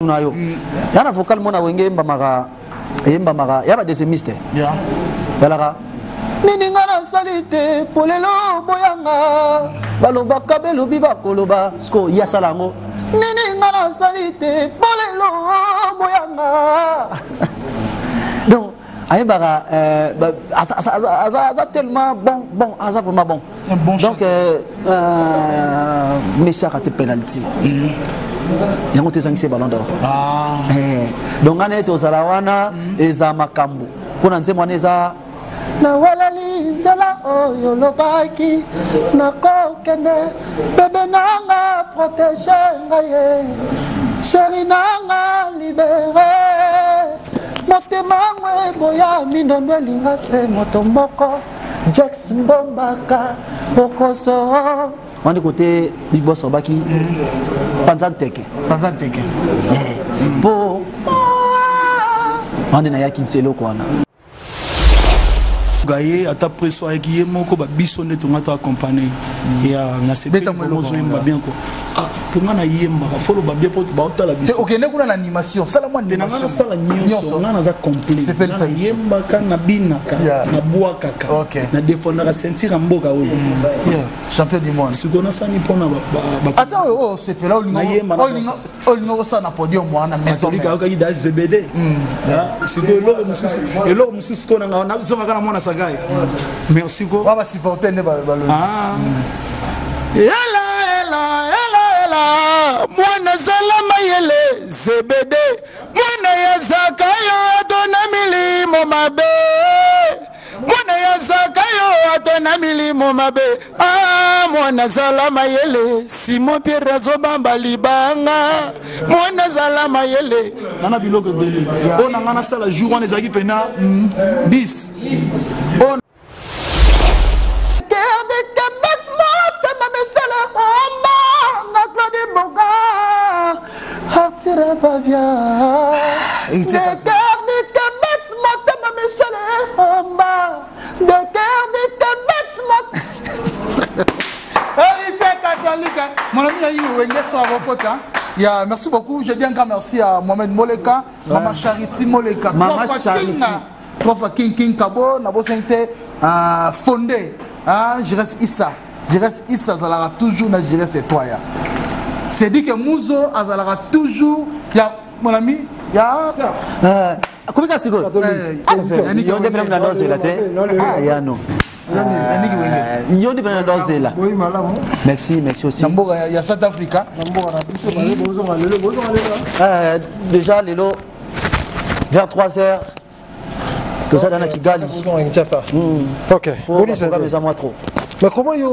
Nayo. Yana vocal mona wenge mbamaka yaba desemiste. Ya. Balara. Nini ngana salite polelo boyanga. Baloba kabelo biba koloba sko yasalango. Nini ngana salite polelo boyanga. Donc ayebara ça tellement bon ça vraiment bon. Un bon donc Messi a raté penalty. Il y a un ballon d'or. Donc, on est aux Alawana et Zamakambo. Pour nous dire, na walali zala oyo lobaki na kokene bebe nanga protéger ngaye chéri nanga libéré motema ngwe boya mindondo linga se motomboko Jackson Bombaka Bokoso. On est côté Big Boss Obaki Panzanteke. Panzanteke. Pour on est na yaki tselo kwana. Gaye ata presso avec yemoko ba biso ne tonga accompagner ya na c'était bien quoi. Ah pour moi na yemba ba folo ba bien pour ba otala biso. OK ne kuna l'animation sala moi animation. Na sala nyonso na za complet. C'est fait ça yemba kana binaka na boa kaka. Na défendre la ceinture mboka oyo. Champion du monde. Si kona sani pona ba. Attends oh c'est fait là olingo ça na podium wana maison. Catholique ka ida ZBD. Si que lo mususu kona na biso kana mona sagai. Merci ko. Ba supporter ne ba. Mwana zalama yele ZBD mwana ya zakayo atona milimo mabe mwana ya zakayo atona milimo mabe mwana zalama yele Simon Pierre azobamba libanga mwana zalama yele nana biloko bele ona ngana sala jour on ezaki pena bis on Mon ami merci beaucoup. Je dis encore merci à Mohamed Moleka, Maman Charity Moleka, trois fois King Kabo, Nabo Sainte fondé. Jires Issa Zalara toujours na Jires et toi. C'est dit que Mouzo Azalara toujours, il y a mon ami, il y a comment ça se passe? Il y a des problèmes dans la tête. Ah, il y a non. Il y a des problèmes dans la merci aussi. Il y a South Africa. Déjà, les lots, vers 3h, tout ça dans la Kigali. Ok. Mais comment il y a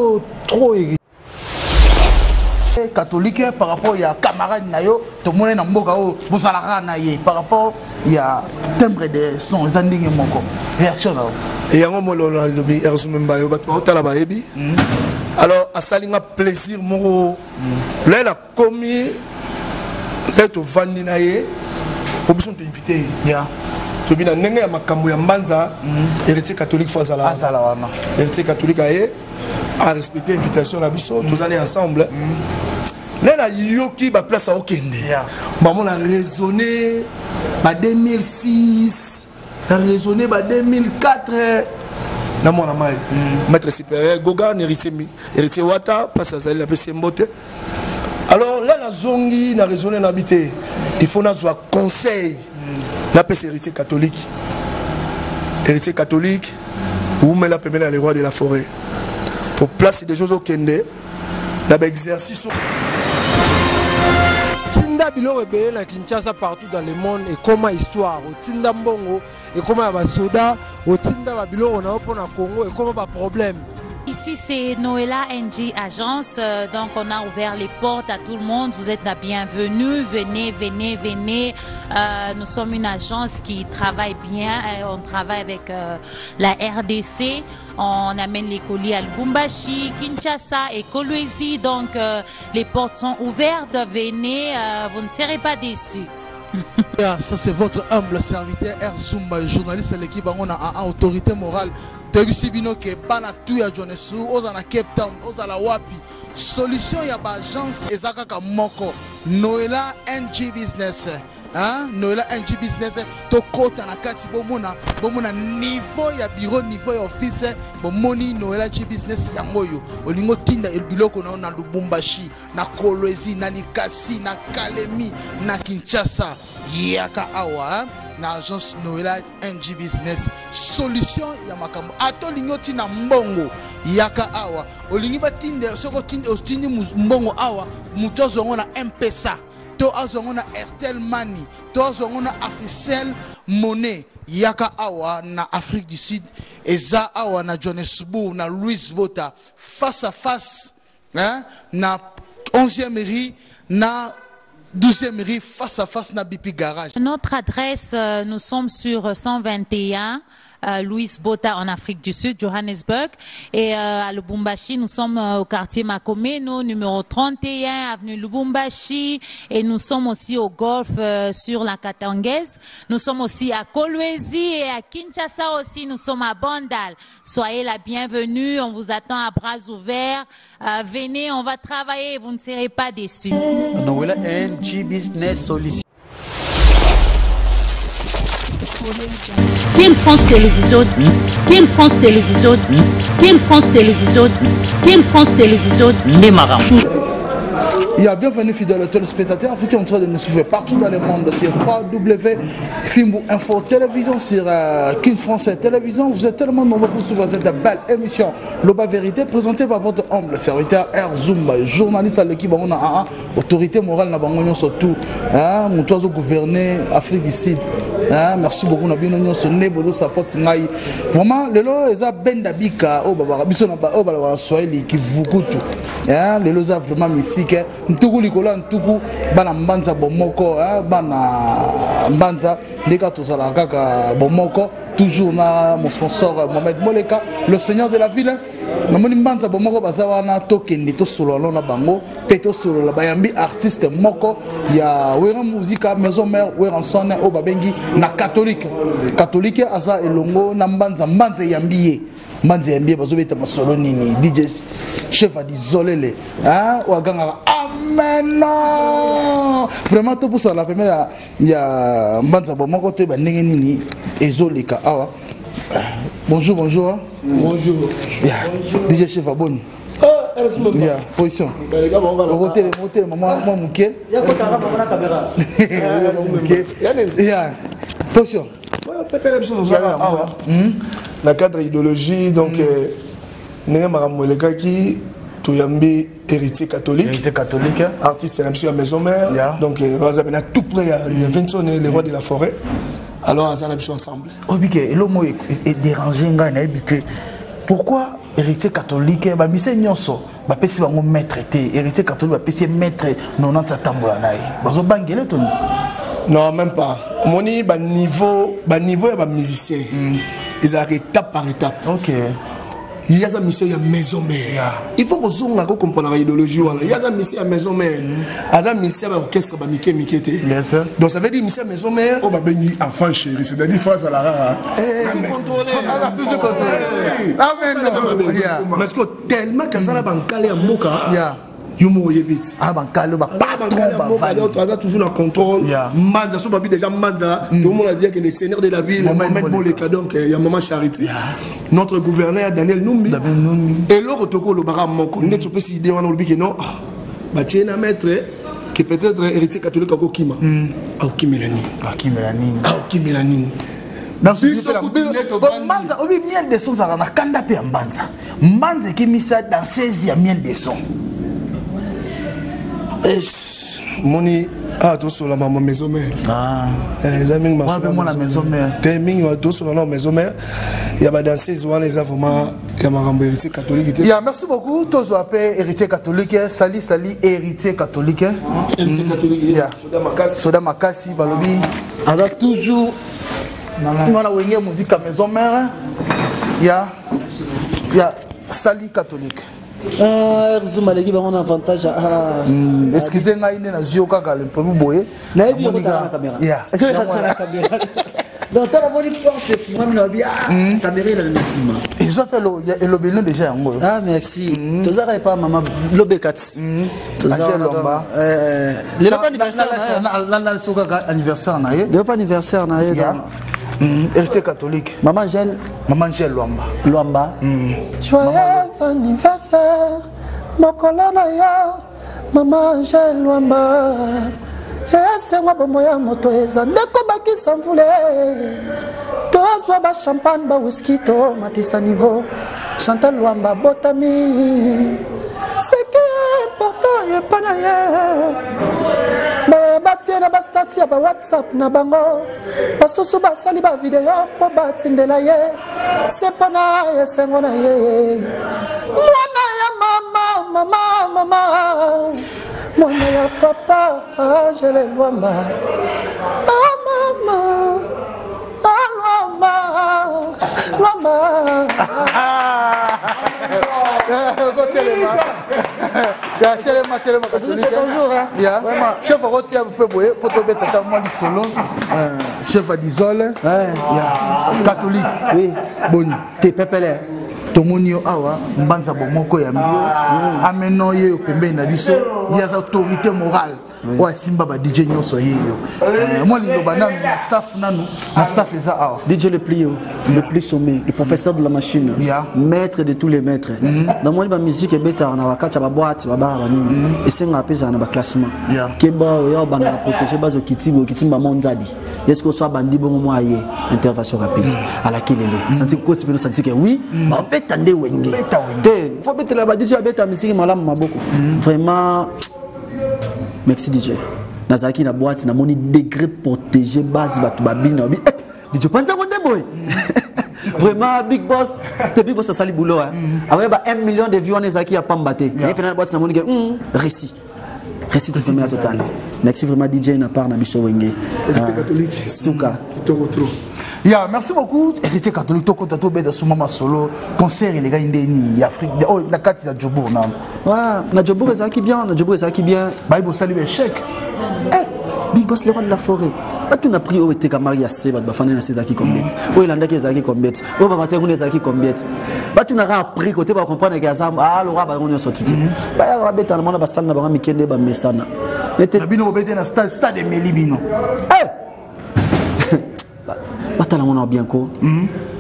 trop catholique par rapport à camarade nayo tout le monde est mboka o bosalaka naye par rapport il y a timbre de son zandingi moko réaction là et yango mololo lobi erzumemba yo bato tala bayebi alors asalinga plaisir moko là la commis là to vandi naye pour besoin t'inviter ya to bina ndenge ya makambo ya mbanza héritier catholique fois azala wana héritier catholique aye à respecter l'invitation à biso tous aller ensemble là la yoki ba place à okende maman a raisonné ba 2006 a raisonné ba 2004 na mon amai maître supérieur Goga héritier Wata passe à Zali la PC Mbote alors là la zongi na raisonné n'habiter il faut na soit conseil la PC héritier catholique ou mais la permet les rois de la forêt pour placer des choses au Kende, l'exercice. Tinda bilo rebelle na Kinshasa partout dans le monde et comment histoire au Tinda Mbongo et comment va soda au Tinda bilo on a pour na Congo et comment va problème. Ici c'est Noëlla NG Agence, donc on a ouvert les portes à tout le monde, vous êtes la bienvenue, venez. Nous sommes une agence qui travaille bien, on travaille avec la RDC, on amène les colis à Lubumbashi, Kinshasa et Kolwezi, donc les portes sont ouvertes, venez, vous ne serez pas déçus. Ça c'est votre humble serviteur R Zumba, journaliste de l'équipe, on a autorité morale toyebisi bino ke bana tu ya Johannesburg oza na Cape Town oza la wapi solution ya ba agence ezaka ka moko Noela NG Business Noela NG Business to kota na kati bomona niveau ya bureau niveau ya office bomoni Noela NG Business yangoyo olingo tinda biloko na Lubumbashi na Kolwezi na Likasi na Kalemi na Kinshasa yaka awa na agence Noela NG Business solution ya makambo ato lingoti na mbongo yaka awa olingi batinde soko tinde mbongo awa mutozo ngona M-Pesa to azongo na Airtel Money to azongo na Africell Money yaka awa na Afrique du Sud eza awa na Johannesburg na Louis Botha face à face na 11e rue na 12e rue face à face na BP Garage. Notre adresse, nous sommes sur 121 Louis Botha en Afrique du Sud, Johannesburg. Et à Lubumbashi, nous sommes au quartier Makomeno, numéro 31, avenue Lubumbashi. Et nous sommes aussi au golf sur la Katangaise. Nous sommes aussi à Kolwezi et à Kinshasa aussi. Nous sommes à Bandal. Soyez la bienvenue. On vous attend à bras ouverts. Venez, on va travailler. Vous ne serez pas déçus. Noela NG Business Solution. King France Télévision, King France Télévision, King France Télévision, King France Télévision, Némaram. Bienvenue fidèles téléspectateurs, vous qui êtes en train de nous suivre partout dans le monde sur 3W Fimbu Info Télévision, sur King France Télévision. Vous êtes tellement nombreux pour suivre cette belle émission Loba Vérité, présentée par votre humble serviteur R Zumba, journaliste à l'équipe autorité morale na bango surtout, mon toiseau gouverner Afrique du Sud. Merci beaucoup na bino nyonso nebodo support ngai. Vraiment lelo eza benda bika o baba biso na ba o bala Swahili ki vukutu. Lelo za vraiment musique ntuku likola ntuku bana mbanza bomoko bana mbanza ndeka tozala kaka bomoko toujours na mon sponsor Mohamed Moleka le seigneur de la ville namoni mbanza bomoko bazawa na tokende to solo na bango peto solo la bayambi artiste moko ya wera musique maison mère wera sonne o babengi na catholique aza elongo na mbanza yambiye mbanza yambiye bazobeta masolo nini DJ chef adizolele waganga amen vraiment tout pour ça la première ya mbanza bomoko te ba ndenge nini ezoleka awa. Bonjour. Bonjour. Yeah. DJ Chef Aboni. Yeah, position. Motel, maman, mouké. Yeah, position. La cadre idéologie, donc, Néga Maramoleka qui Touyambi héritier catholique, artiste à la maison mère, donc, à tout près, il y a 20 ans, les rois de la forêt. Alors, on a ensemble. L'homme est dérangé. Pourquoi héritier catholique, héritier catholique, maître, non, même pas. Mon niveau est musicien. Ils arrivent étape par étape. Ok. Il y a un mission à maison mère. Il faut que vous compreniez l'idéologie. Il y a un mission à maison mère. Il y a un mission à orchestre. Donc ça veut dire mission à maison mère. On va bénir enfant chéri. C'est-à-dire France à la rare. Parce que tellement que ça a bancalé à Moka. Yumo yebit. Bancalo ba patron toujours le contrôle. Manza so babi déjà Manza. Tout le monde a dit que le seigneur de la ville Mohamed Moleka donc il y a maman Charité. Notre gouverneur Daniel Numbi. Et l'autre toko le bara moko net so pesi idée wana lobi que non. Ba tiena maître qui peut-être héritier catholique à Kokima. Au Kimelani. Merci Mbanza obi miel de son za na kanda pe Mbanza. Mbanza qui misa dans 16 ya miel de son. Moni tout sur la maison mère. La maison mère. Tout sur la maison mère. Il y a des danseuse les avomats qui ont héritier catholique. Merci beaucoup. Tous appellent héritier catholique. Sali héritier catholique. Héritier catholique. Soda Makasi balobi. On a toujours on a wengé musique à maison mère. Il y a Sali catholique. Maleki ba on avantage excusez-moi il na zio kaka le peu boye na yebi ko ta caméra ya Donc tu as la bonne porte, moi je bien caméra là na sima. Ils ont le lobino déjà en gros. Ah merci. Tu as pas maman lobekat. Tu as lomba. Le pas anniversaire na ye. Le pas anniversaire na ye. Héritier catholique. Maman Angèle Luamba. Luamba. Joyeux anniversaire. Mokolo na ya. Maman Angèle Luamba. C'est moi bon moyen moto eza ndeko bakisa mvule. Tozwa ba champagne ba whisky to matisa niveau. Chantal Luamba botami. C'est que important et pas na ye. Batie na bastati ya ba WhatsApp na bango. Basusu basali ba video po batindela ye. C'est pas na ye sengo na ye. Mwana ya mama. Mwana ya papa Angèle Luamba. Ah mama. Luamba. Tellement. C'est bonjour, hein. Vraiment. Chef a retiré un peu boyer pour tomber totalement du solo. Chef à d'isole. Catholique. Oui. Boni. T'es pépélé. Tomonio awa mbanza bomoko ya mbio ameno ye pembe na biso ya autorité morale wa simba ba DJ nyoso yeyo moi liloba na staff nanu na staff eza awa DJ le plus haut, le plus sommet, le professeur de la machine, maître de tous les maîtres. Dans mon ba musique et beta na wakati ba boîte ba ba nini et senga pesa na ba classement keba yo ba na protéger bazo kitimba monzadi est-ce que soit bandi bon moi aye intervention rapide à la kelele senti ko tibino senti que oui ba betande wenge te faut beta la ba DJ beta musique malamu maboko vraiment merci DJ nazaki na boîte na moni degré protégé base batu babina bi DJ panza ko boy vraiment big boss te big boss sali boulot hein avec 1 million de vues on ezaki ya pambate et puis na boîte na moni récit de première totale. Merci vraiment DJ na part na biso wenge. Catholique. Souka. Merci beaucoup. Héritier catholique toko tato beda sumama solo concert les gars indeni Afrique oh na kati ya Djobour na. Na Djobour ezaki bien, Bible salut échec. Big boss le roi de la forêt. Tu n'as pris au été Maria Seba ba fana na Sezaki Kombet. O ilanda ke Zaki Kombet. O ba matengu ne Zaki Kombet. Tu n'as pas appris côté ba comprendre que Azam le roi ba on so tout. Ba ya beta na mona ba sala na ba mikende ba mesana. Était bino beta na stade Melibino. Bata na mona bien ko.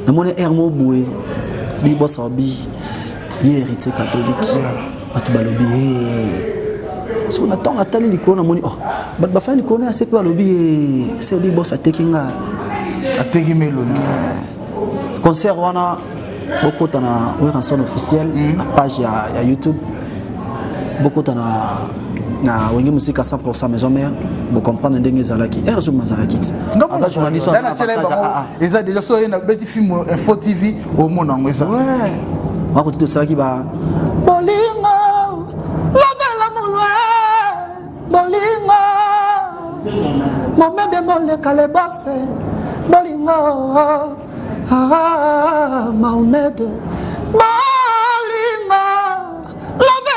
Na mona Hermo Boué. Big boss obi. Hier héritier catholique. Batu balobi si on attend la tali likona moni ba fa likona c'est quoi lobby c'est big boss atakinga meloni concert wana beaucoup tana ranson officiel la page ya YouTube beaucoup tana na wenge musique à 100% maison mère vous comprendre ndenge zalaki erzo mazalaki asa journaliste na eza déjà so na beti film info TV au monde en ça ouais moi côté de ça qui ba bolingo bolingo moment de mon kale bosse bolingo Mohamed bolingo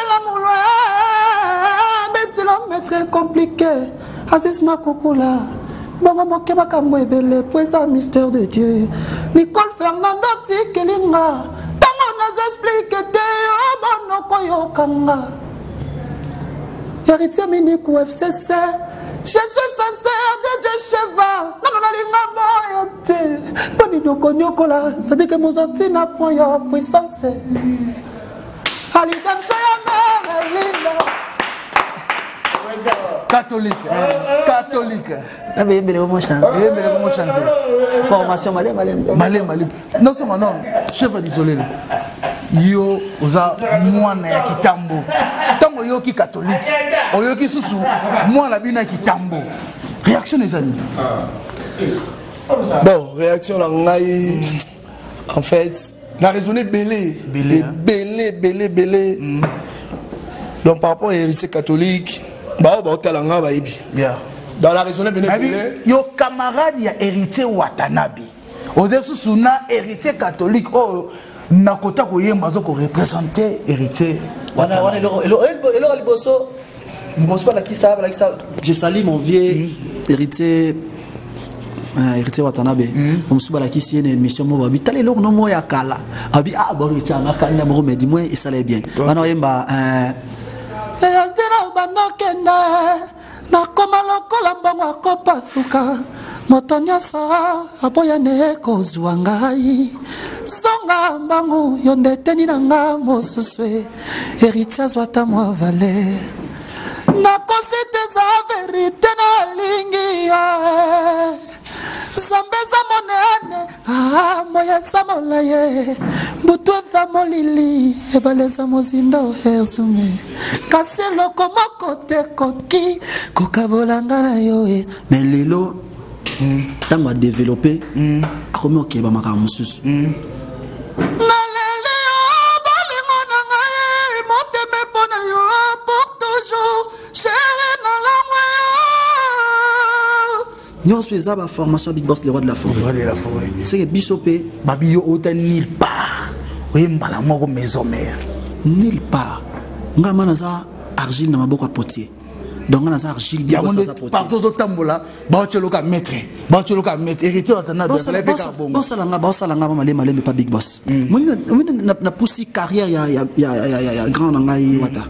la moulwe kilomètre compliqué Aziz Makukula bongo moke makambo ebele poesa mystère de Dieu Nicole Fernando Tikelinga tango nous explique te bonoko yokanga héritier miniku FCC je suis sincère de Dieu cheva non nalinga moyote pani doko nyokola ça dit que mon sorti n'a point yo puissance ali danse ya linda catholique mais comment changer formation malé non c'est non chef désolé yo oza mwana ya kitambo tango yo ki catholique oyo ki susu mwana bina kitambo réaction les amis bon réaction la ngai en fait na raisonné belé donc par rapport à héritier catholique ba talanga ba ibi dans la raisonné belé yo camarade ya héritier Watanabe oze susu na héritier catholique oh nakota koyemba zo ko représenter héritier wana elo liboso mboso la qui ça je salue mon vieux héritier héritier Watanabe comme si la qui c'est une émission mo babi tale lo no mo ya kala abi ah boru changa kanya mo me di moi et ça l'est bien bana yemba zero banokenda na koma lokola mbongo akopa suka moto nyonso aboyane kozwa ngai songa mbangu yo nde teni na nga mosusu héritier azwata mwa valeur nakosi te za verite na lingi zambe za monene moye za molaye butu eza molili ebale za mozindo ezume kasi eloko moko te koki kokabolanga na yo me lelo ntango adevelope akomi okeba makambo mosusu naleli yo bolingo na ngai moteme mpo na yo pour toujours chéri na langwe yo nyonso eza baformation Big Boss le roi de la forêt c'est que bisope babi yo ota nulle part oyembala moko maison mère nulle part nga mana za argile na maboko ya potier donc on a argile bien ça partout au tambola ba tcheloka maître héritier watana bosalanga malé pas Big Boss moi na poussi carrière ya grand ngai wata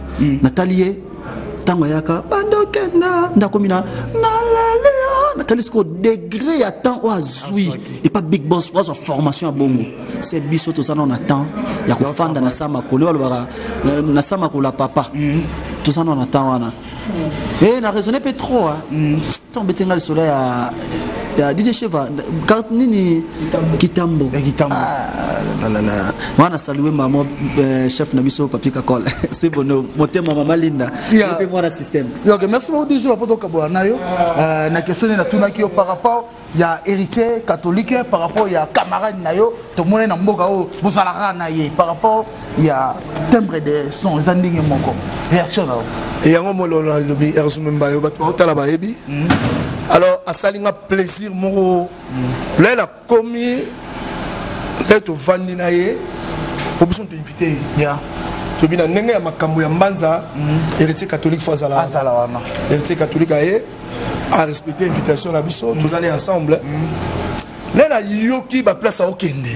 Nathalie tango yaka bandokenda ndakomina nalalia Nathalie jusqu'au degré à temps au azui et pas Big Boss pour sa formation à bongo c'est biso tout ça on attend ya ko fanda na sama ko le na sama ko la papa tout ça on attend wana et na raisonné peu trop tombe tenga le soleil à DJ Cheva nini Kitambo la wana saluer maman chef na biso papi kakol c'est bon motema mama linda et moi la système OK merci beaucoup DJ pour donc na yo na question na tuna ki par rapport il y a héritier catholique par rapport il y a camarade na yo to mona na mboka o bosala na ye par rapport il y a timbre de son zandingi moko réaction là et yango mololo lobi erzumemba yo bato tala bayebi alors asalinga plaisir moko là la commis là to vandi na ye pour besoin de inviter ya to bina ndenge ya makambo ya mbanza héritier catholique fois azala wana héritier catholique aye à respecter l'invitation na biso tous aller ensemble là la yoki ba place à okende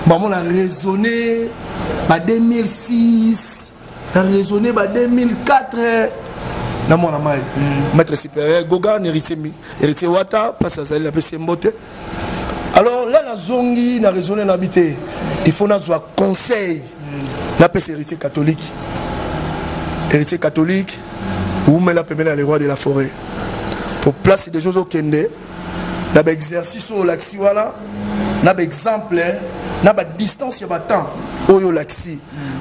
maman a raisonné ba 2006 a raisonné ba 2004 na mwana mai maître supérieur Goga héritier Wata passe à Zali la PC Mbote alors là la zongi na raisonné na habité il faut na soit conseil la PC héritier catholique ou mais la pemela les rois de la forêt pour placer des choses au kende na ba exercice au laxi wala na ba exemple na ba distance ya ba temps oyo laxi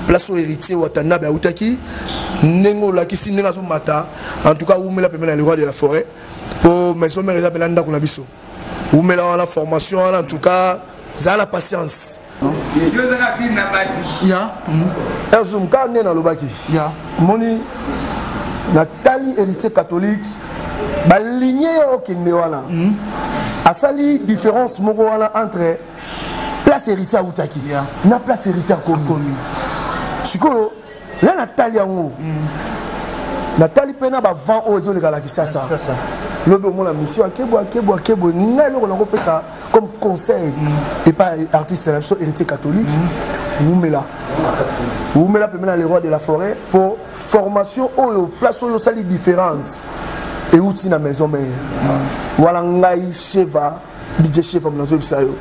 place au héritier Watana ba utaki nengo lakisi nenga so mata en tout cas ou mais la pemela les rois de la forêt pour maison mère ezabela ndako na biso ou mais la formation en tout cas ça la patience ya Erzum ka nena lobaki ya moni Nathalie héritier catholique ba lignée au kende wana asali différence moko wana entre place héritier utaki na place héritier komi sikoyo là Nathalie yango Nathalie pena ba vent ozo le galaki sasa lobe mona mission akebo ngai loko nango pesa comme conseil et pas artiste héritier catholique Oumela pemena les rois de la forêt pour formation oyo place oyo sali différence et outil na maison mère wala ngai Cheva DJ Cheva mnazo bisayo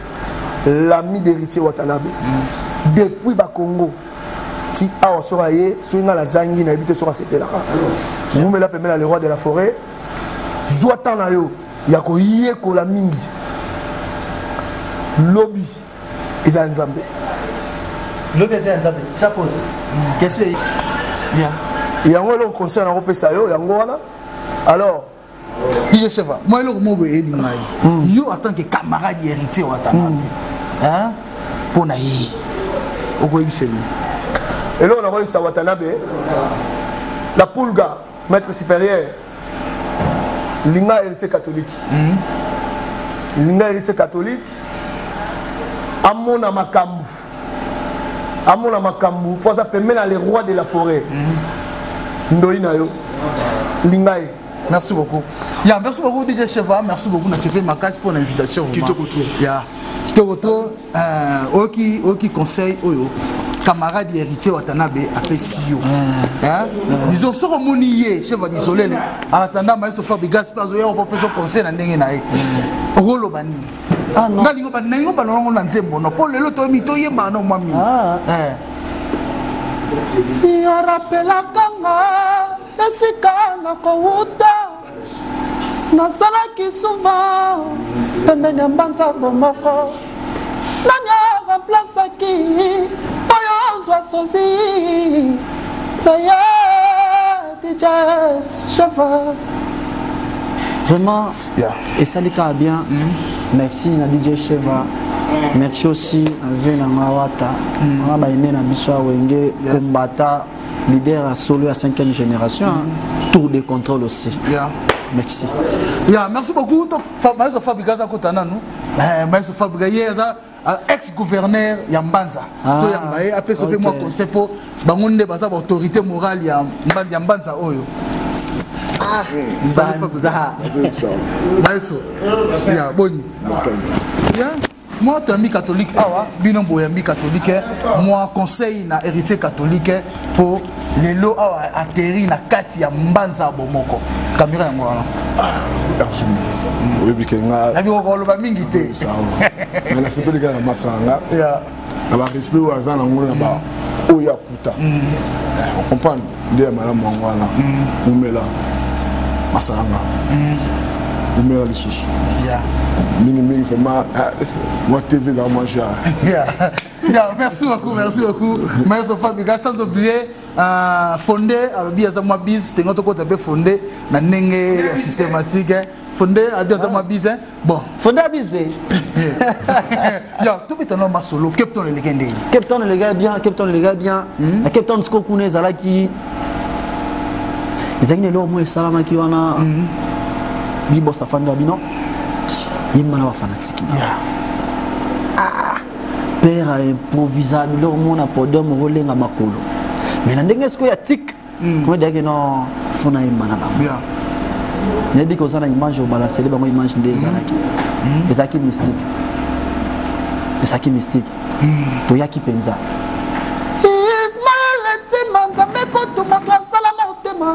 l'ami d'héritier Watanabe depuis ba Congo ti awa sora ye soinga la zangi na habité sora sepelaka Oumela pemena les rois de la forêt zwata na yo ya ko yeko la mingi lobby eza nzambe lobby eza nzambe chapose question bien yango le conseil na kopesa yo yango wana alors il est chef moi le mo be edi ngai yo en tant que camarade héritier Watanabe hein pona yi okoyibiseli et là on a reçu Watanabe la pulga maître supérieur linga héritier catholique linga héritier catholique amona makambu pour ça permettre les rois de la forêt ndoina yo linga merci beaucoup Merci beaucoup DJ Cheva, merci beaucoup Nassifé Makas pour l'invitation. Qui te retrouve? Qui te retrouve qui conseille camarade héritier Watanabe après CEO. Disons ce qu'on monier, Cheva désolé. En attendant Maestro Fabi Gaspar Zoya on peut conseil na ndenge na ye. Rolo bani. Ah non. Ngalingo ba nango ba non na nzembo no. Pour le loto mito yemba no mami. Ya rappela kanga esika na kouta. Nasalaki souvent pembeni ya mbanza bomoko nani remplaçaki oyo ozwa sosi naye DJ Cheva vraiment et ça les cas bien. Merci na DJ Cheva. Merci aussi à Vena Mawata on a baïné na biso wenge combattant leader à solo à 5e génération tour de contrôle aussi. Merci. Merci beaucoup. Maestro Fabrigaza Kotana nous. Maestro Fabrigaza ex-gouverneur Yambanza. To Yambaye après ce moi conseil pour bangonde baza autorité morale ya Yambanza oyo. Banza. Maestro. Ya boni. Moi, tu es ami catholique, bino boyambi catholique, moi conseil na héritier catholique pour les lots atterri na kati ya mbanza bomoko. Caméra ya moi. Oui, bikenga. Na bi ko loba mingi te. Mais la sepeli ga na masanga. Na ba respect wa zana ngona ba. Oya kuta. On comprend de mala mangwana. Umela. Masanga. Umela lisusu. Mingi vraiment moi TV dans manger. Merci beaucoup. Maestro Fabriga sans oublier fondé alors bien ça moi biz tengo to ko taper fondé na ndenge systématique fondé a bien ça moi biz bon fondé biz de tout peut en solo Captain le legende Captain le gars bien na Captain sko kuna ezalaki ezalaki lo mo salama ki wana bi bossa fanda bino yimana wa fanatique père a improvisé leur mon a podium rolenga makolo mais na ndenge sko ya tik comment dire que non fona yimana ba ne dit que ça na image au balancer ba mo image des zalaki ezaki mystique c'est ça qui mystique to yaki penza Ismaël timanza meko to matwa salama utema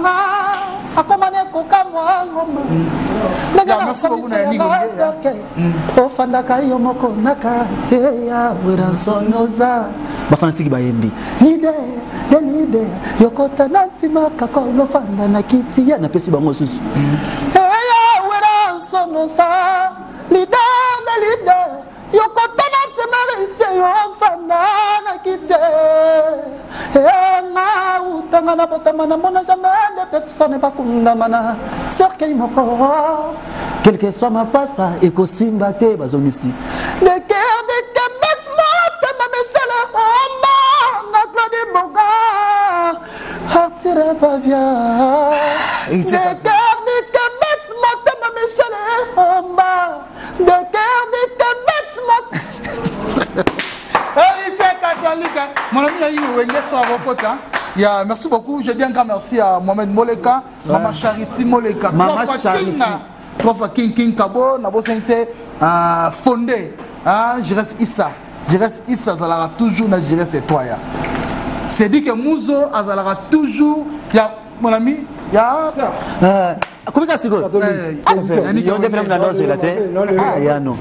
akomane kokamwa ngoma merci beaucoup na nigo ofandaka yo moko nakati ya wiransonoza bafanatiki bayembi lide yokota nansima kakolo fanda na kiti ya napesi bango susu ya wiransonoza lide yokota nansima kiti yo fanda na kiti na utanga na botama na mona jamais de personne pas kundamana cercueil moko quel que soit ma passe et kosimba te bazomisi de cœur de Kembex morte ma mesele oma na Claude Boga atire pas bien de cœur de Kembex morte ma mesele oma de cœur de Kembex morte mon ami a eu un merci beaucoup. Je dis encore merci à Mohamed Moleka, Maman Charity Moleka, trois fois King Kabo, Nabo Sainte fondé, Jires Issa Zalara toujours na Jires et toi. C'est dit que Mouzo Azalara toujours, il y a mon ami, il y a comment ça se passe? Il y a des problèmes dans la tête. Ah, il y a non.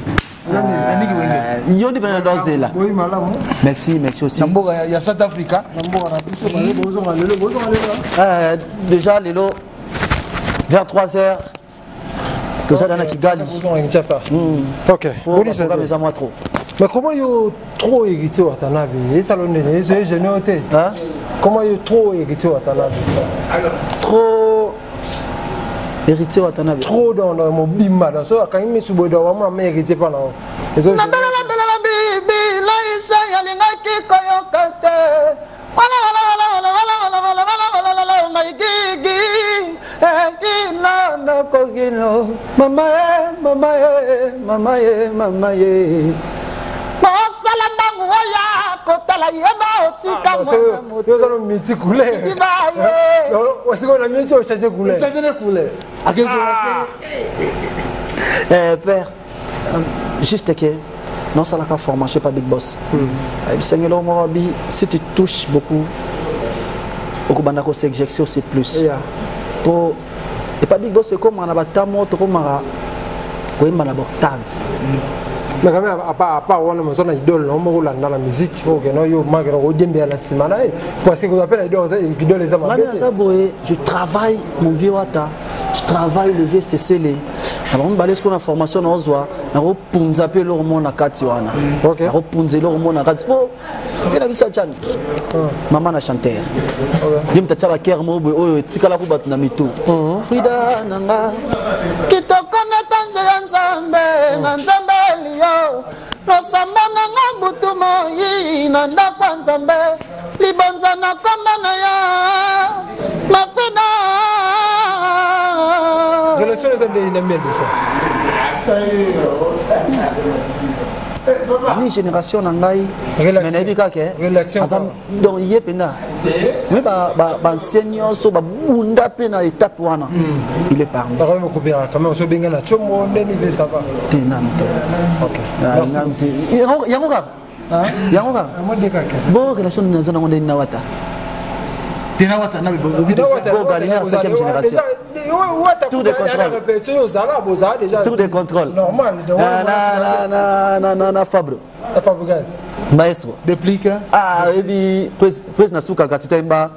Merci aussi. Il y a South Africa. Déjà, Lélo, vers 3h, tout ça dans la Kigali. Ok. Mais comment il y a trop hérité au Watanabe? Comment il y a trop hérité au Watanabe? Trop hérité Watanabe. Trop dans mon bimba. Quand il me suis boudé, on m'a hérité par là. Mama kotala yeba otika mwana moto yo zalo miti couleur on se connaît mieux tu changer couleur père juste que non ça la formation pas Big Boss si tu touches beaucoup au Kubandako s'exercer aussi plus pour et pas Big Boss c'est comme on a batamo to comme on a octave mais quand même à part on a son idole on a dans la musique OK non yo magro o dembe à la simana parce que vous appelez idole les amants je travaille mon vieux wata je travaille le VCC les alors on balance qu'on a formation dans Ozoa na ro punza pe lo mo na kati wana OK na ro punza lo mo na kati po vena biso chan maman na chanteur dim ta chaba ker mo oyo tikala ku bat na mitu Frida nanga kitoko na tanje nzambe na nzambe liyo no samba nanga butu moi na ndakwa nzambe libonza na komba na ya mafina relation les amis n'aiment de ça ni génération nangai mais naibika ke azam donc yepena mais ba enseignant so ba bunda pe na étape wana il est parmi ça va me couper quand même so benga na chomo ndeni ça va tenante OK yangoka bon relation nazana ngone na wata tena wata na bibo galina 5e génération tout de contrôle tout de contrôle normal na Fabro Gaz maestro déplique et puis pres na suka katita imba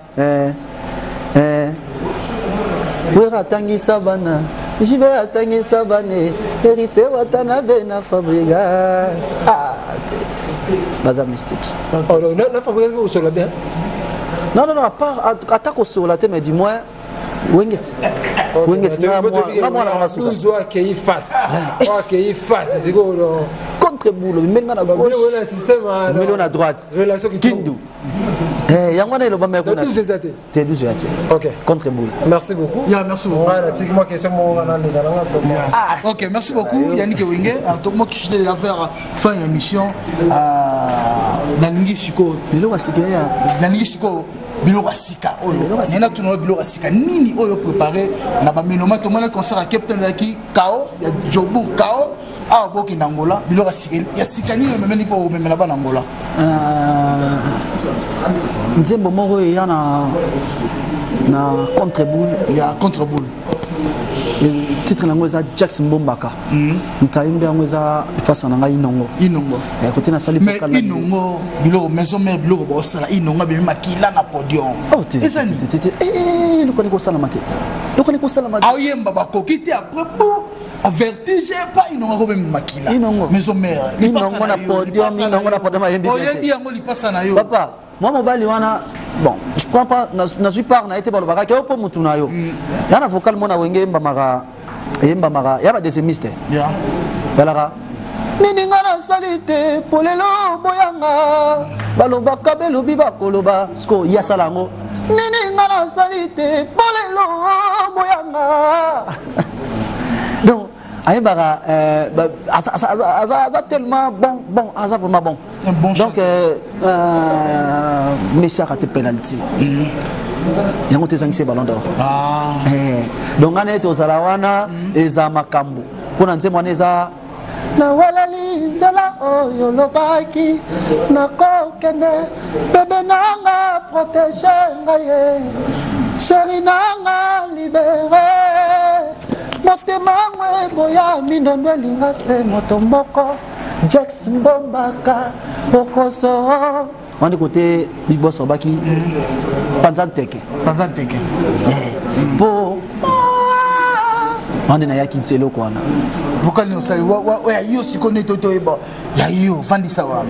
Wera tangi sabana jibe atangi sabane hérité watana bena Fabregas baza mystique na Fabregas vous sur la bien non à part attaque sur la tête mais du moins Wengeti na moi na masuka uzo akei face c'est quoi contre boule mais na gauche le système mais à droite relation qui Kindu yango na loba meko na 12 zate te 12 zate OK contre boule merci beaucoup merci beaucoup voilà moi question mon na OK merci beaucoup Yannick Wenge donc moi qui je vais faire fin émission na lingi siko bilo wasika ya na lingi siko biloko sika oyo nena tuno biloko sika nini oyo préparé na ba meloma to mona concert à Captain Lucky Kao ya Jobu Kao a boki nangola biloko sika ya sika ni memeli po memela ba nangola nzembo moko ya na contre boule ya contre boule titre nango eza Jackson Mbombaka ntaimbe yango eza pasa nanga inongo côté na sali mais inongo biloko maison mère biloko ba sala inongo be makila na podium eza ni le connais ko sala mate ayemba ba kokite après pour vertige pas inongo ko be makila maison mère inongo na podium ayembi oyebi yango lipasa na yo papa moi mobali wana bon je prends pas na suis pas na été ba lobaka ke opo mutu na yo yana vocal mona wenge mbamaka ya ba désimiste ya balaka nini nga na salite polelo boyanga balobaka belobi bakoloba sko ya salango nini nga na salite polelo boyanga donc ayebaka aza tellement bon aza vraiment bon donc Messi a raté penalty yango tezangisi ballon d'or donc ngana ete ozala wana eza makambo mpona nzembo wana eza nawalali nzela oyo lobaki nakokende bebe nanga protege ngaye sheri nanga libere motema ngwe boya mindondo elinga se moto moko Jax Mbombaka Pokoso wandi côté Big Boss obaki Panzanteke po wandi na yaki tselo kwana vocal no sai wa yo sikone toto eba ya yo fandisa wa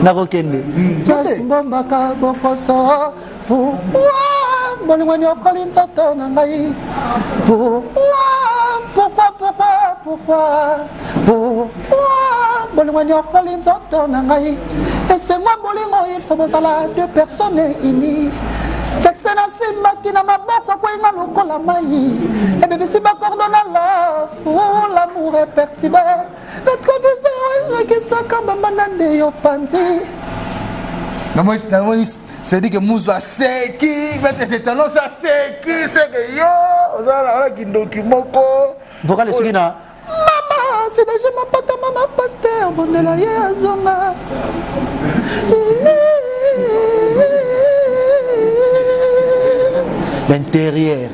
na kokende Jax Mbombaka Pokoso po bolingo nyokoli nzoto na ngai pourquoi bolingo nyokoli nzoto na ngai esengo bolingo il faut bozala deux personnes unies Jackson asimbaki na maboko kwinga lokola mai ebebisi bakordona love l'amour est perturbé notre vision nakisaka bambanda yo panzi. C'est dit que Moussa seki, mais c'est talon ça seki, c'est que yo, ça là qui document ko. Vocal le sugina. Maman, c'est déjà ma pata maman pasteur, bon la ya zonga. L'intérieur.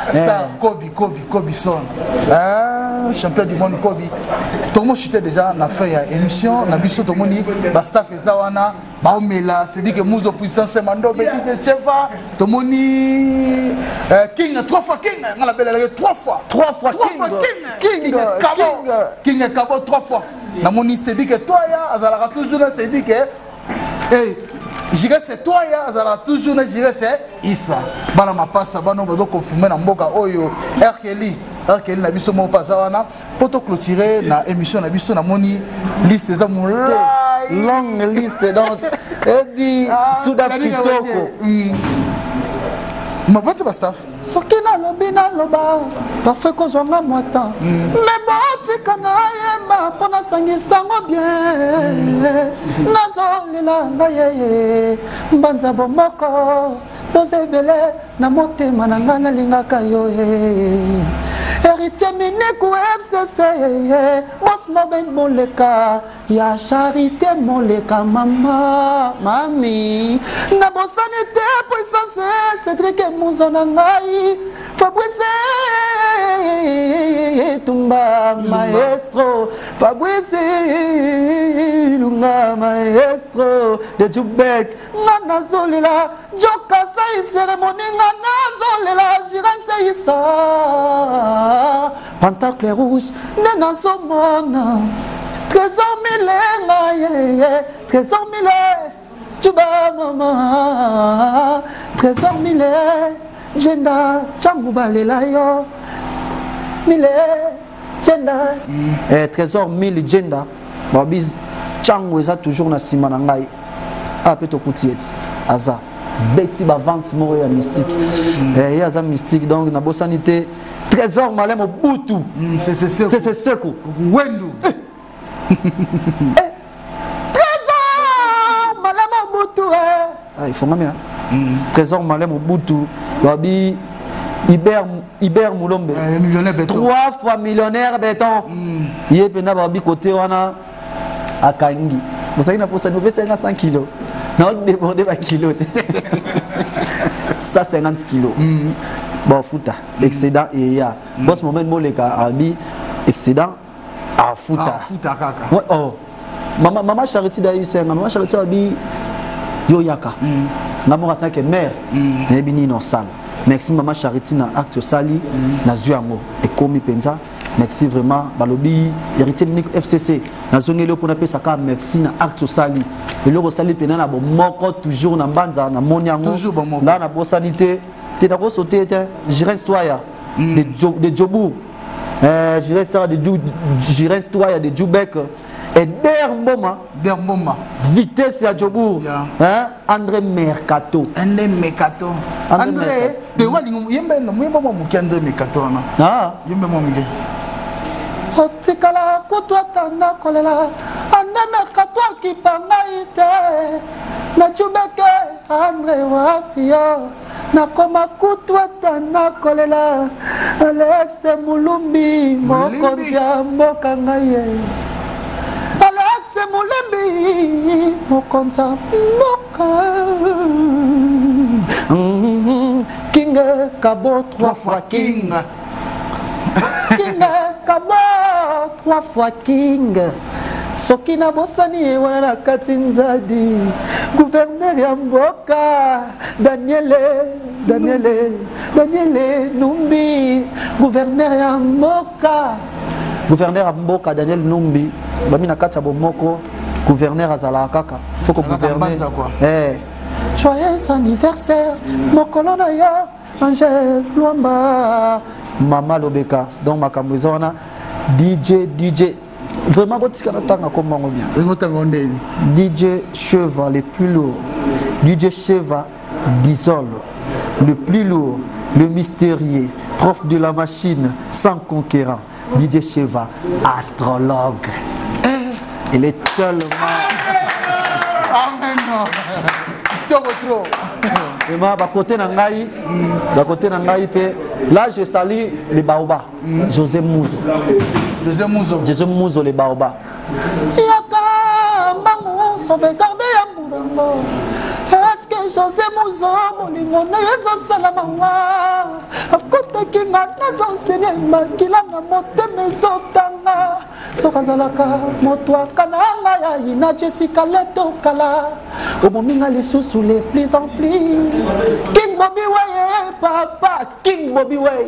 Star Kobe Son. Champion du monde Kobe. Tout le monde était déjà na fait émission, na biso tout le monde ba staff ezawana, ba omela, c'est dit que Mouzo puissance mando petit de chefa, tout le monde King 3 fois King, on l'appelle 3 fois King Kabo 3 fois. Na moni c'est dit que toi ya azala toujours c'est dit que j'irai c'est toi ya azala toujours na j'irai c'est Issa. Bana mapasa bano bodo confirmer na mboka oyo Erkeli na biso mo pasa wana poto clôturer na émission na biso na moni liste za mon longue liste donc edi Souda Kitoko. Ma voiture staff. Soki na lobi na loba parfait ko zonga mwata. Mais boti kana yema pona sangisa ngo bien. Nazolela ngaye mbanza bomoko. Posebele na motema na ngana lingaka yo héritier mineku FCC boss moben moleka ya charité moleka mama mami na bosanité puissance Cédric Muzona ngai Fabrice Tumba maestro Fabrice Lunga maestro de Jubek ngana zolela joka sai cérémonie ngana zolela jiranse isa pantacle rouge nena somona trésor mille trésor mille tuba mama trésor mille jenda changu balela yo mille jenda trésor mille jenda babiz changu eza toujours na sima na ngai apeto kutiet aza beti bavance moko ya mystique ye aza mystique donc na bosanité trésor malemo butu c'est seko wendu trésor malemo butu il faut même trésor malemo butu babi Iber Moulombe millionnaire béton 3 fois millionnaire béton ye pena babi côté wana akangi vous na pour ça nous fait 100 kilos non déborder par kilo ça 50 kilos bon futa excédent et ya boss moment moleka abi excédent à futa kaka oh maman Charity d'ailleurs c'est maman Charity abi yo yaka ngamo ratna que mère et bini non sale merci maman Charity na acte sali na zuango et komi penza merci vraiment balobi héritier unique FCC na zongelo pour na pesa ka merci na acte sali et le sali pena na bo moko toujours na mbanza na moniango là na bosanité te na ko sauter je reste toi ya de Djobu je reste toi ya de Djoubek et Dermboma vitesse à Djobu André Mercato André te wali yembe no mwemba mo André Mercato na yembe mo mge otikala kutwatana kolela André Mercato akipanga ite na Djoubeke André wapio na koma kutwatana kolela Alex Mulumbi mokonja mboka ngaye Alex Mulumbi mokonja mboka King Kabo 3 fois King King Kabo 3 fois King soki na bosani wana katinzadi gouverneur ya mboka Daniele Numbi gouverneur ya mboka Daniel Numbi bami na kati ya bomoko gouverneur azala kaka faut que gouverneur joyeux anniversaire mokolo na yo Angel Luamba Mama Lobeka donc makambo ezona DJ vraiment botika na tanga comme mango bien DJ Cheva le plus lourd DJ Cheva Dizol le plus lourd le mystérieux prof de la machine sans conquérant DJ Cheva astrologue Il est tellement... Amen. Trop. Et moi, à côté de Nangaï, là, je salue les Baobas. José Mouzo, les Baobas. Est-ce que José Mouzo, mon limonade, est salamanga? Côté qui n'a pas enseigné, qui l'a monté mes otanga. Sokazalaka, motoa kananga ya ina Jessica Leto kala. Au moment les sous les plus en plus. King Bobby Way, papa, King Bobby Way.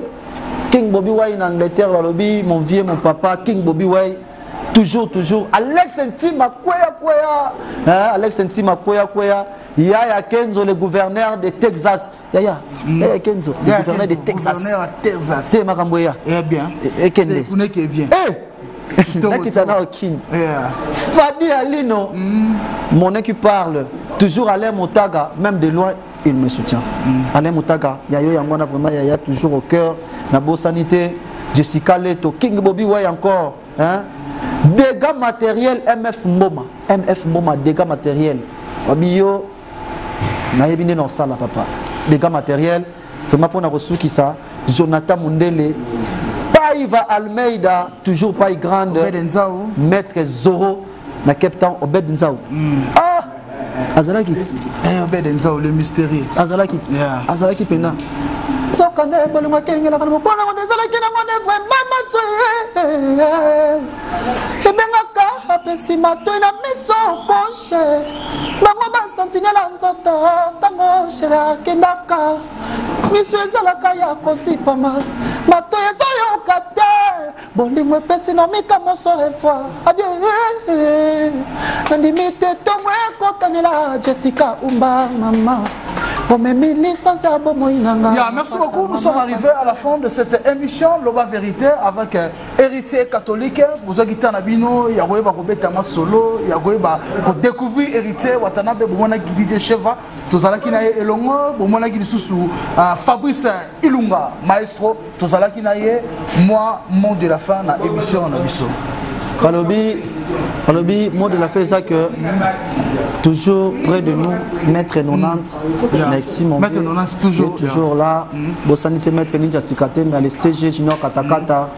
King Bobby Way en Angleterre, mon vieux, mon papa, King Bobby Way. Toujours. Alex Ntima Kwea. Alex Ntima Kwea. Yaya Kenzo, le gouverneur de Texas. Yaya Kenzo, le gouverneur de Texas. Gouverneur à Texas. C'est Makamboya. Eh bien. Et Kende. C'est Kouné qui est bien. Fadi Alino, mon équipe parle. Toujours Alain Motaga, même de loin, il me soutient. Alain Motaga, Yayo Yangwana, vraiment, Yaya toujours au cœur. Nabo Sanité, Jessica Leto, King Bobby Way encore. Dégâts matériels, MF Mboma, dégâts matériels. Wabio, naïbine dans ça, papa. Dégâts matériels, vraiment pour nous qui ça. Jonathan Mundele, Païva Almeida, toujours Paï Grande, Maître Zoro, na Captain Obed Nzao. Ah, Azalakit. Obed Nzao, le mystérieux. Azalakit. Azalakit Pena. Sokane, Boluma Kenga, la Pona, on est allé à vraiment Kebengaka, Pessimato, na Misso, Conche, Maman Sentinela Nzoto, Tango, Shera, Kendaka. Monsieur Zalakaya Kosipama, Matoya Zoyo Kate, Bolingo Pessinomica Mosorefa, Adieu, Nandimite Tomwe Kotanela, Jessica Umba, Maman. Merci beaucoup, nous sommes arrivés à la fin de cette émission Loba Vérité avec héritier catholique. Vous avez dit Nabino, il y a un solo, il y a découvrir héritier Watanabe Boumona Guidi Cheva, Tozalaki Naye Elongo, Boumona Guidi Soussou, Fabrice Ilunga, maestro, Tozalaki Naye, moi, mot de la fin de l'émission Nabiso. Palobi, mot de la fin, c'est que toujours près de nous, Maître 90. Merci mon Maître 90, toujours là. Bon sanité Maître Ninja Sikate, mais le CG Junior Katakata.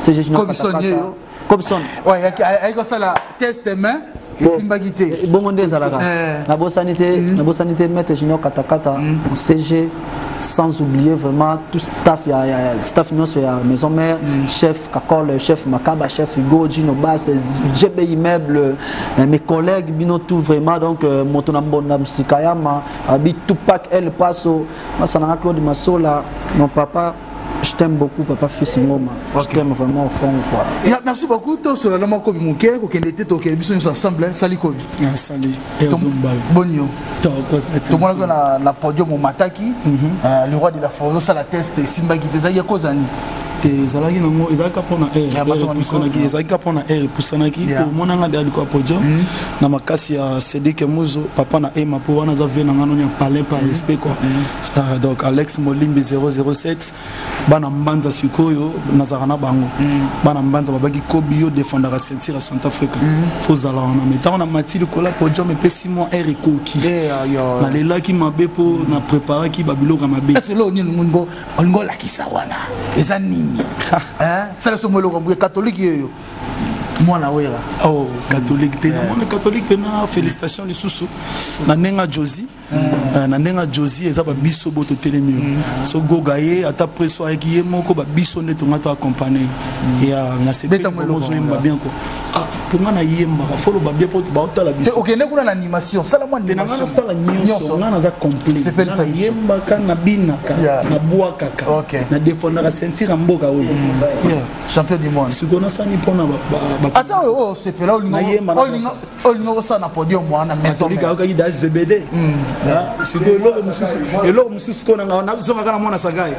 CG Junior Katakata. Cobson. Ouais, avec ça la test des mains. Bon monde Zalaga. La bonne sanité Maître Junior Katakata. CG. Sans oublier vraiment tout staff, il y a staff sur la maison mère, chef Kakol, chef Makaba, chef Hugo, Gino Bass, GB Immeuble, mes collègues, Bino tout vraiment, donc Motonambo Namsikayama, Abi Tupac El Paso, Masanara Claude Massola, mon papa. Je t'aime beaucoup, papa fils Ngoma. Je t'aime vraiment au fond. Merci beaucoup. Tous sur le Moko Bimouké, qui était au Québec, nous sommes ensemble. Salut Kobi. Salut. Bonjour. Tout le monde a la podium au Mataki, le roi de la forêt, ça la teste, Simba qui était à Yakozani. ezalaki nango ezalaki mpona ezalaki mpona air epusanaki po monanga de aliko podium na makasi ya Cédric Muzo papa na ema po wana za vie na ngano ya palais par respect quoi. Donc Alex Molimbi 007 bana mbanza sikoyo nazaka na bango bana mbanza babaki Kobio défendra sentir à Santa Africa faut zala wana mettant na matili kola podium et pesi mo air ekoki na lelaki mabe po na préparer ki babiloka mabe c'est là on ngo la kisawana ezani c'est le sommet catholique. Moi, oh, catholique. Catholique, félicitations les sous-sous. Nanenga Josie. Nanenga Josie, et ça va biso boto télémio. So gogaye, à ta pression avec Yemoko, biso netongato accompagné. Et à la CP, bien quoi. Pour moi, Yemba, il faut le bien pour la biso. Ok, nous avons l'animation. Ça, la moindre. On a compris. C'est fait ça. Yemba, Kanabina, Naboua Kaka. Ok. Na défendre la ceinture en boga. Champion du monde. Si on a ça, ni pour attends, oh, c'est pas là où on a un podium, on a maison. Il y a ZBD. C'est que l'homme, et l'homme, c'est ce qu'on a besoin de mon asagaï.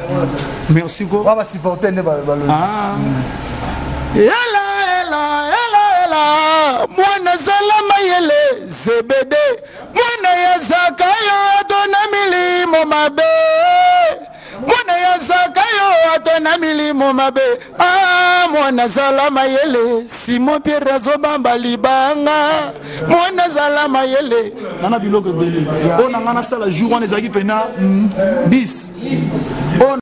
Merci beaucoup. On va supporter les ballons. Moi, Nazalama Yele, ZBD. Moi, Yazakayo, Donamili, Momabe. Moi, Yazakayo, na milimo mabe mwana zala mayele Simon Pierre azobamba libanga mwana zala mayele nana biloko ebele oyo na nga nasala jour wana ezalaki pena bis